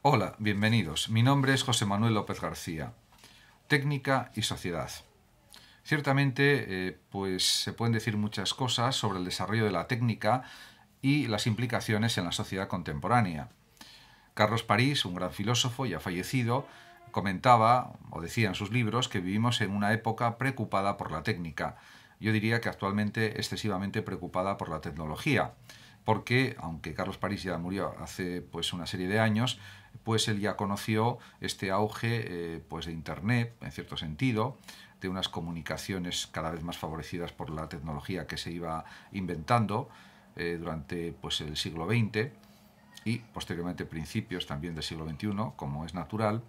Hola, bienvenidos. Mi nombre es José Manuel López García. Técnica y sociedad. Ciertamente, pues se pueden decir muchas cosas sobre el desarrollo de la técnica y las implicaciones en la sociedad contemporánea. Carlos París, un gran filósofo ya fallecido, comentaba o decía en sus libros que vivimos en una época preocupada por la técnica. Yo diría que actualmente excesivamente preocupada por la tecnología, porque aunque Carlos París ya murió hace pues una serie de años, pues él ya conoció este auge pues de Internet, en cierto sentido, de unas comunicaciones cada vez más favorecidas por la tecnología que se iba inventando durante pues el siglo XX y posteriormente principios también del siglo XXI, como es natural.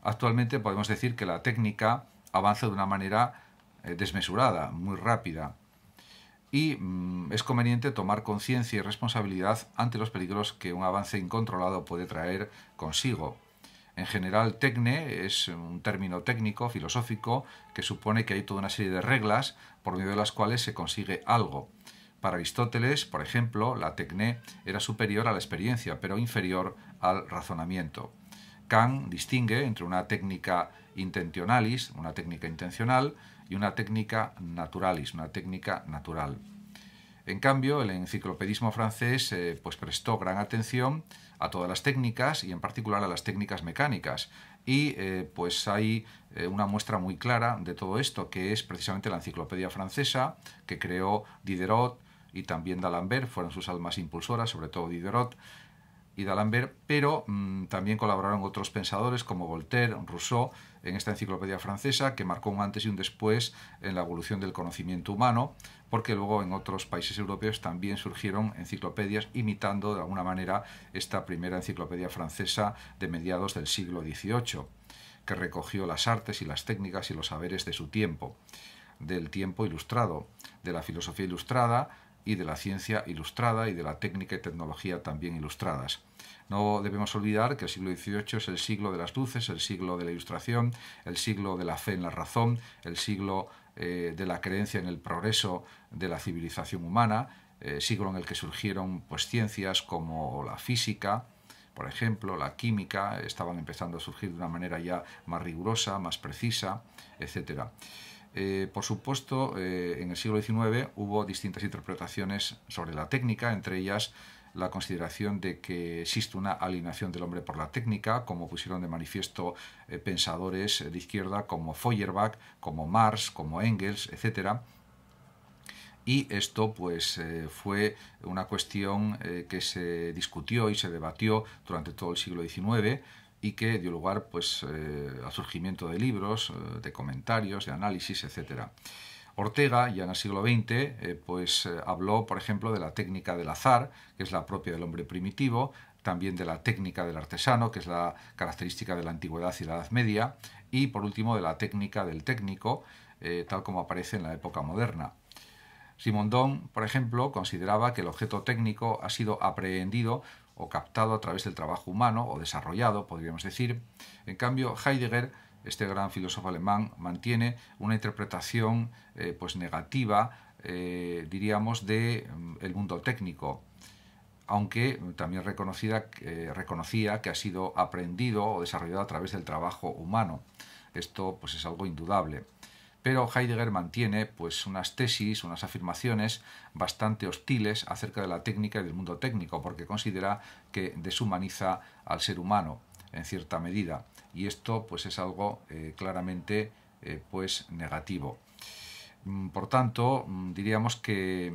Actualmente podemos decir que la técnica avanza de una manera desmesurada, muy rápida, y es conveniente tomar conciencia y responsabilidad ante los peligros que un avance incontrolado puede traer consigo. En general, tecne es un término técnico, filosófico, que supone que hay toda una serie de reglas por medio de las cuales se consigue algo. Para Aristóteles, por ejemplo, la tecné era superior a la experiencia, pero inferior al razonamiento. Kant distingue entre una técnica intentionalis, una técnica intencional, y una técnica naturalis, una técnica natural. En cambio, el enciclopedismo francés pues prestó gran atención a todas las técnicas y en particular a las técnicas mecánicas. Y pues hay una muestra muy clara de todo esto, que es precisamente la enciclopedia francesa que creó Diderot y también D'Alembert, fueron sus almas impulsoras, sobre todo Diderot y D'Alembert, pero también colaboraron otros pensadores como Voltaire, Rousseau, en esta enciclopedia francesa que marcó un antes y un después en la evolución del conocimiento humano, porque luego en otros países europeos también surgieron enciclopedias imitando de alguna manera esta primera enciclopedia francesa de mediados del siglo XVIII, que recogió las artes y las técnicas y los saberes de su tiempo, del tiempo ilustrado, de la filosofía ilustrada y de la ciencia ilustrada y de la técnica y tecnología también ilustradas. No debemos olvidar que el siglo XVIII es el siglo de las luces, el siglo de la ilustración, el siglo de la fe en la razón, el siglo de la creencia en el progreso de la civilización humana, siglo en el que surgieron pues ciencias como la física, por ejemplo, la química, estaban empezando a surgir de una manera ya más rigurosa, más precisa, etcétera. Por supuesto, en el siglo XIX hubo distintas interpretaciones sobre la técnica, entre ellas la consideración de que existe una alienación del hombre por la técnica, como pusieron de manifiesto pensadores de izquierda como Feuerbach, como Marx, como Engels, etc. Y esto pues fue una cuestión que se discutió y se debatió durante todo el siglo XIX y que dio lugar pues al surgimiento de libros, de comentarios, de análisis, etc. Ortega, ya en el siglo XX, habló, por ejemplo, de la técnica del azar, que es la propia del hombre primitivo, también de la técnica del artesano, que es la característica de la antigüedad y la Edad Media, y por último de la técnica del técnico, tal como aparece en la época moderna. Simondon, por ejemplo, consideraba que el objeto técnico ha sido aprehendido o captado a través del trabajo humano o desarrollado, podríamos decir. En cambio, Heidegger, este gran filósofo alemán, mantiene una interpretación pues negativa, diríamos, de el mundo técnico, aunque también reconocía que ha sido aprendido o desarrollado a través del trabajo humano. Esto pues es algo indudable. Pero Heidegger mantiene pues unas tesis, unas afirmaciones bastante hostiles acerca de la técnica y del mundo técnico, porque considera que deshumaniza al ser humano en cierta medida, y esto pues es algo claramente pues negativo. Por tanto, diríamos que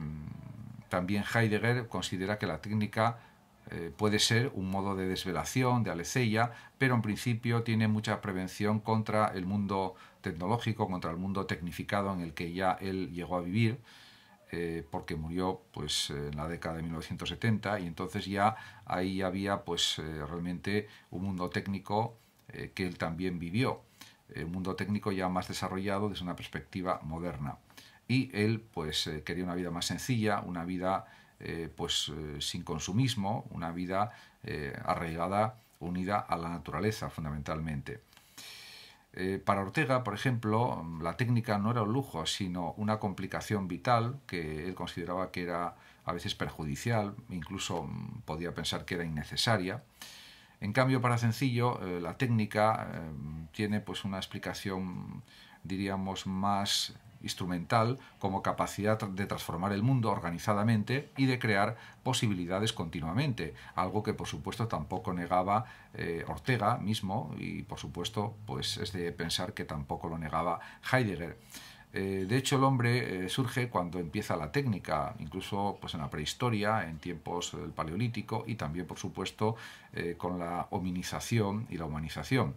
también Heidegger considera que la técnica puede ser un modo de desvelación, de aleceia, pero en principio tiene mucha prevención contra el mundo tecnológico, contra el mundo tecnificado en el que ya él llegó a vivir, porque murió pues en la década de 1970, y entonces ya ahí había pues realmente un mundo técnico que él también vivió, un mundo técnico ya más desarrollado desde una perspectiva moderna. Y él pues quería una vida más sencilla, una vida sin consumismo, una vida arraigada, unida a la naturaleza fundamentalmente. Para Ortega, por ejemplo, la técnica no era un lujo, sino una complicación vital que él consideraba que era a veces perjudicial, incluso podía pensar que era innecesaria. En cambio, para Cencillo, la técnica tiene pues una explicación, diríamos, más instrumental, como capacidad de transformar el mundo organizadamente y de crear posibilidades continuamente, algo que por supuesto tampoco negaba Ortega mismo, y por supuesto pues es de pensar que tampoco lo negaba Heidegger. De hecho, el hombre surge cuando empieza la técnica, incluso pues, en la prehistoria, en tiempos del Paleolítico, y también, por supuesto, con la hominización y la humanización,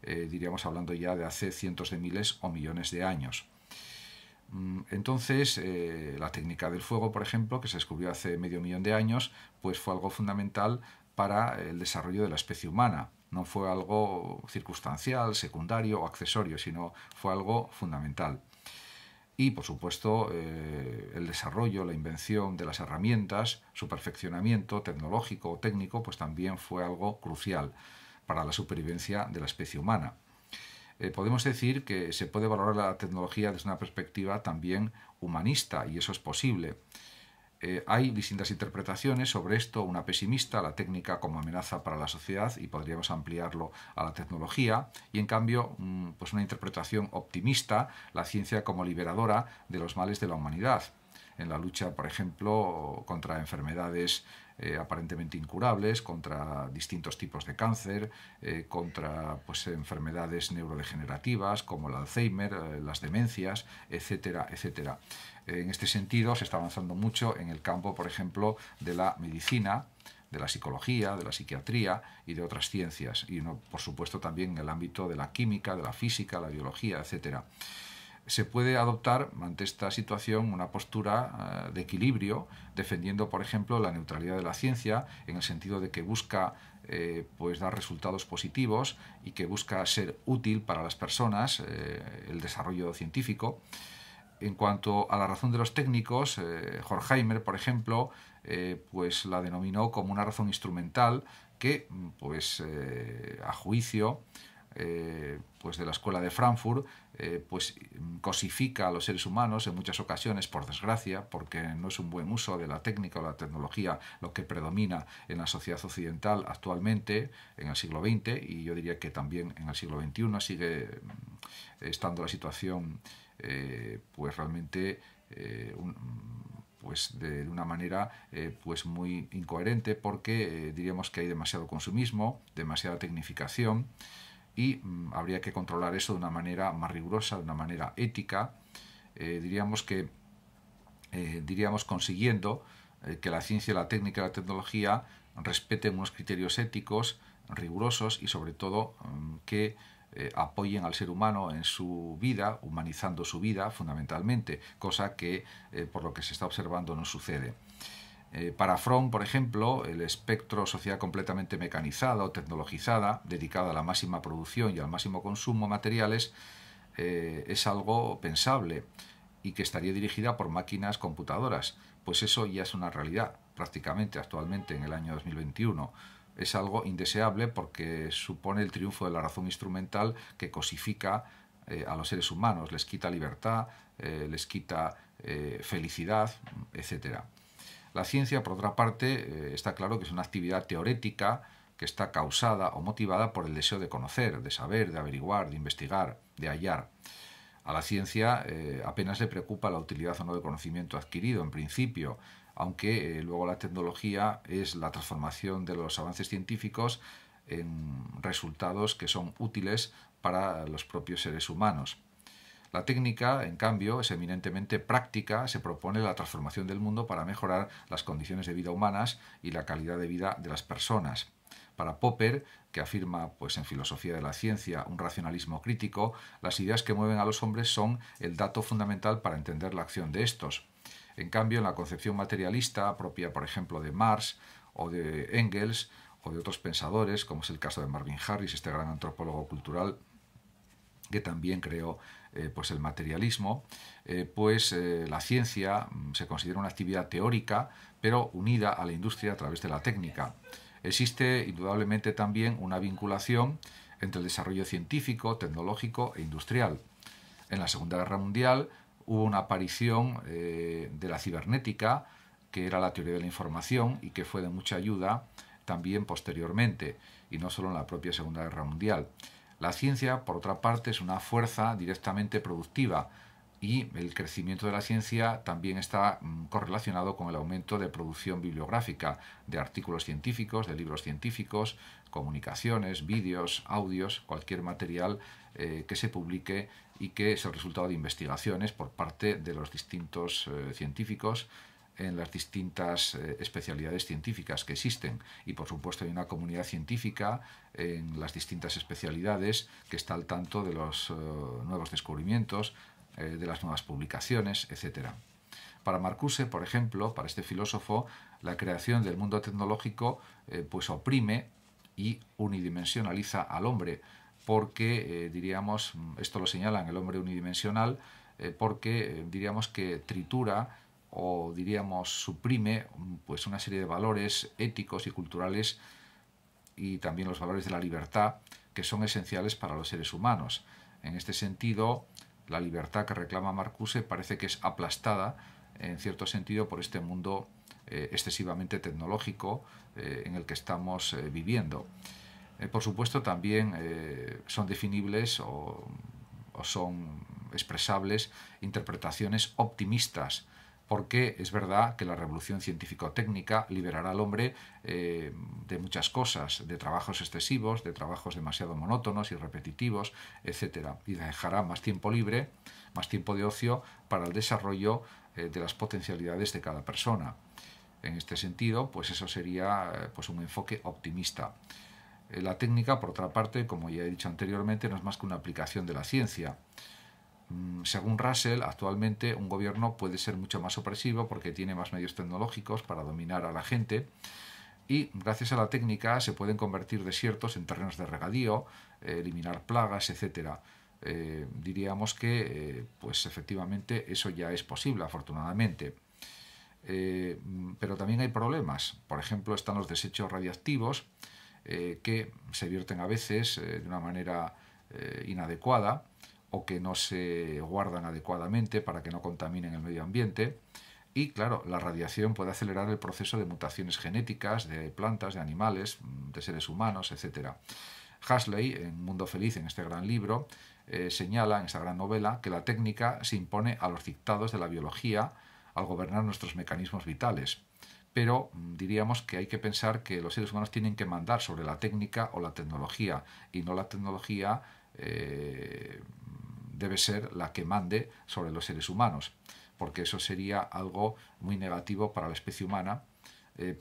diríamos hablando ya de hace cientos de miles o millones de años. Entonces, la técnica del fuego, por ejemplo, que se descubrió hace medio millón de años, pues fue algo fundamental para el desarrollo de la especie humana. No fue algo circunstancial, secundario o accesorio, sino fue algo fundamental. Y, por supuesto, el desarrollo, la invención de las herramientas, su perfeccionamiento tecnológico o técnico, pues también fue algo crucial para la supervivencia de la especie humana. Podemos decir que se puede valorar la tecnología desde una perspectiva también humanista, y eso es posible. Hay distintas interpretaciones sobre esto, una pesimista, la técnica como amenaza para la sociedad, y podríamos ampliarlo a la tecnología, y en cambio pues una interpretación optimista, la ciencia como liberadora de los males de la humanidad, en la lucha, por ejemplo, contra enfermedades aparentemente incurables, contra distintos tipos de cáncer, contra pues, enfermedades neurodegenerativas como el Alzheimer, las demencias, etcétera, etcétera. En este sentido, se está avanzando mucho en el campo, por ejemplo, de la medicina, de la psicología, de la psiquiatría y de otras ciencias, y por supuesto también en el ámbito de la química, de la física, la biología, etcétera. Se puede adoptar ante esta situación una postura de equilibrio, defendiendo, por ejemplo, la neutralidad de la ciencia, en el sentido de que busca pues dar resultados positivos y que busca ser útil para las personas, el desarrollo científico. En cuanto a la razón de los técnicos, Horkheimer, por ejemplo, pues la denominó como una razón instrumental que, pues, a juicio pues de la escuela de Frankfurt, pues cosifica a los seres humanos en muchas ocasiones, por desgracia, porque no es un buen uso de la técnica o la tecnología lo que predomina en la sociedad occidental actualmente, en el siglo XX, y yo diría que también en el siglo XXI sigue estando la situación pues realmente pues de una manera pues muy incoherente, porque diríamos que hay demasiado consumismo, demasiada tecnificación, y habría que controlar eso de una manera más rigurosa, de una manera ética, diríamos consiguiendo que la ciencia, la técnica y la tecnología respeten unos criterios éticos rigurosos, y sobre todo que apoyen al ser humano en su vida, humanizando su vida fundamentalmente, cosa que por lo que se está observando no sucede. Para Fromm, por ejemplo, el espectro sociedad completamente mecanizada o tecnologizada, dedicada a la máxima producción y al máximo consumo de materiales, es algo pensable, y que estaría dirigida por máquinas computadoras. Pues eso ya es una realidad prácticamente actualmente en el año 2021. Es algo indeseable porque supone el triunfo de la razón instrumental, que cosifica a los seres humanos, les quita libertad, les quita felicidad, etcétera. La ciencia, por otra parte, está claro que es una actividad teórica que está causada o motivada por el deseo de conocer, de saber, de averiguar, de investigar, de hallar. A la ciencia apenas le preocupa la utilidad o no del conocimiento adquirido, en principio, aunque luego la tecnología es la transformación de los avances científicos en resultados que son útiles para los propios seres humanos. La técnica, en cambio, es eminentemente práctica, se propone la transformación del mundo para mejorar las condiciones de vida humanas y la calidad de vida de las personas. Para Popper, que afirma pues, en Filosofía de la Ciencia un racionalismo crítico, las ideas que mueven a los hombres son el dato fundamental para entender la acción de estos. En cambio, en la concepción materialista, propia, por ejemplo, de Marx o de Engels o de otros pensadores, como es el caso de Marvin Harris, este gran antropólogo cultural que también creó pues el materialismo, la ciencia se considera una actividad teórica, pero unida a la industria a través de la técnica. Existe indudablemente también una vinculación entre el desarrollo científico, tecnológico e industrial. En la Segunda Guerra Mundial hubo una aparición de la cibernética, que era la teoría de la información y que fue de mucha ayuda también posteriormente, y no solo en la propia Segunda Guerra Mundial. La ciencia, por otra parte, es una fuerza directamente productiva, y el crecimiento de la ciencia también está correlacionado con el aumento de producción bibliográfica, de artículos científicos, de libros científicos, comunicaciones, vídeos, audios, cualquier material que se publique y que es el resultado de investigaciones por parte de los distintos científicos en las distintas especialidades científicas que existen. Y por supuesto hay una comunidad científica en las distintas especialidades que está al tanto de los nuevos descubrimientos, de las nuevas publicaciones, etc. Para Marcuse, por ejemplo, para este filósofo, la creación del mundo tecnológico pues oprime y unidimensionaliza al hombre, porque diríamos, esto lo señalan el hombre unidimensional, porque diríamos que tritura o diríamos suprime pues una serie de valores éticos y culturales y también los valores de la libertad que son esenciales para los seres humanos. En este sentido, la libertad que reclama Marcuse parece que es aplastada en cierto sentido por este mundo excesivamente tecnológico en el que estamos viviendo. Por supuesto también son definibles o son expresables interpretaciones optimistas, porque es verdad que la revolución científico-técnica liberará al hombre de muchas cosas, de trabajos excesivos, de trabajos demasiado monótonos y repetitivos, etc. Y dejará más tiempo libre, más tiempo de ocio para el desarrollo de las potencialidades de cada persona. En este sentido, pues eso sería pues un enfoque optimista. La técnica, por otra parte, como ya he dicho anteriormente, no es más que una aplicación de la ciencia. Según Russell, actualmente un gobierno puede ser mucho más opresivo porque tiene más medios tecnológicos para dominar a la gente, y gracias a la técnica se pueden convertir desiertos en terrenos de regadío, eliminar plagas, etc. Diríamos que pues efectivamente eso ya es posible, afortunadamente. Pero también hay problemas. Por ejemplo, están los desechos radiactivos que se vierten a veces de una manera inadecuada, o que no se guardan adecuadamente para que no contaminen el medio ambiente. Y claro, la radiación puede acelerar el proceso de mutaciones genéticas de plantas, de animales, de seres humanos, etc. Huxley, en Mundo Feliz, en este gran libro, señala en esta gran novela que la técnica se impone a los dictados de la biología al gobernar nuestros mecanismos vitales. Pero diríamos que hay que pensar que los seres humanos tienen que mandar sobre la técnica o la tecnología, y no la tecnología debe ser la que mande sobre los seres humanos, porque eso sería algo muy negativo para la especie humana,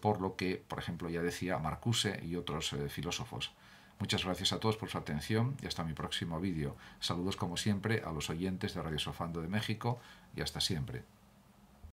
por lo que, por ejemplo, ya decía Marcuse y otros filósofos. Muchas gracias a todos por su atención y hasta mi próximo vídeo. Saludos como siempre a los oyentes de Radio Sofando de México y hasta siempre.